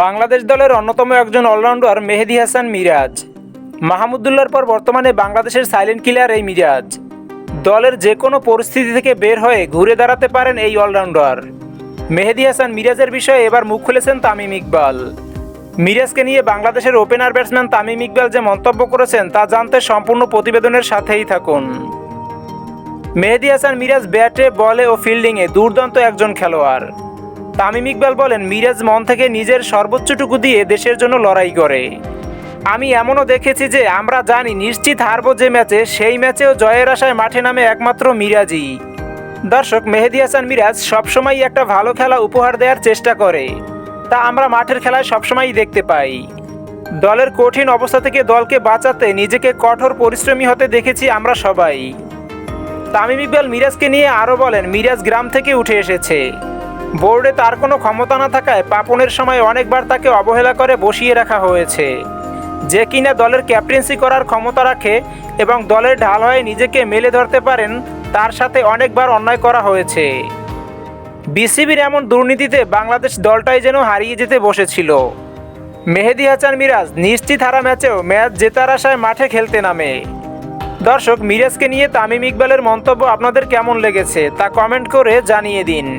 বাংলাদেশ দলের অন্যতম একজন অলরাউন্ডার মেহেদী হাসান মিরাজ। মাহমুদুল্লাহর পর বর্তমানে বাংলাদেশের সাইলেন্ট কিলার এই মিরাজ। দলের যে কোনো পরিস্থিতি থেকে বের হয়ে ঘুরে দাঁড়াতে পারেন এই অলরাউন্ডার। মেহেদী হাসান মিরাজের বিষয়ে এবার মুখ খুলেছেন তামিম ইকবাল। মিরাজকে নিয়ে বাংলাদেশের ওপেনার ব্যাটসম্যান তামিম ইকবাল যে মন্তব্য করেছেন তা জানতে সম্পূর্ণ প্রতিবেদনের সাথেই থাকুন। মেহেদী হাসান মিরাজ ব্যাটে, বলে ও ফিল্ডিংয়ে দুর্দান্ত একজন খেলোয়াড়। তামিম ইকবাল বলেন, মিরাজ মন থেকে নিজের সর্বোচ্চটুকু দিয়ে দেশের জন্য লড়াই করে। আমি এমনও দেখেছি যে আমরা জানি নিশ্চিত হারবো যে ম্যাচে, সেই ম্যাচেও জয়ের আশায় মাঠে নামে একমাত্র মিরাজই। দর্শক, মেহেদী হাসান মিরাজ সবসময়ই একটা ভালো খেলা উপহার দেওয়ার চেষ্টা করে, তা আমরা মাঠের খেলায় সবসময়ই দেখতে পাই। দলের কঠিন অবস্থা থেকে দলকে বাঁচাতে নিজেকে কঠোর পরিশ্রমী হতে দেখেছি আমরা সবাই। তামিম ইকবাল মিরাজকে নিয়ে আরও বলেন, মিরাজ গ্রাম থেকে উঠে এসেছে। বোর্ডে তার কোনো ক্ষমতা না থাকায় পাপনের সময় অনেকবার তাকে অবহেলা করে বসিয়ে রাখা হয়েছে। যে কিনা দলের ক্যাপ্টেন্সি করার ক্ষমতা রাখে এবং দলের ঢাল হয়ে নিজেকে মেলে ধরতে পারেন, তার সাথে অনেকবার অন্যায় করা হয়েছে। বিসিবির এমন দুর্নীতিতে বাংলাদেশ দলটাই যেন হারিয়ে যেতে বসেছিল। মেহেদী হাসান মিরাজ নিশ্চিত হারা ম্যাচেও ম্যাচ জেতার আশায় মাঠে খেলতে নামে। দর্শক, মিরাজকে নিয়ে তামিম ইকবালের মন্তব্য আপনাদের কেমন লেগেছে তা কমেন্ট করে জানিয়ে দিন।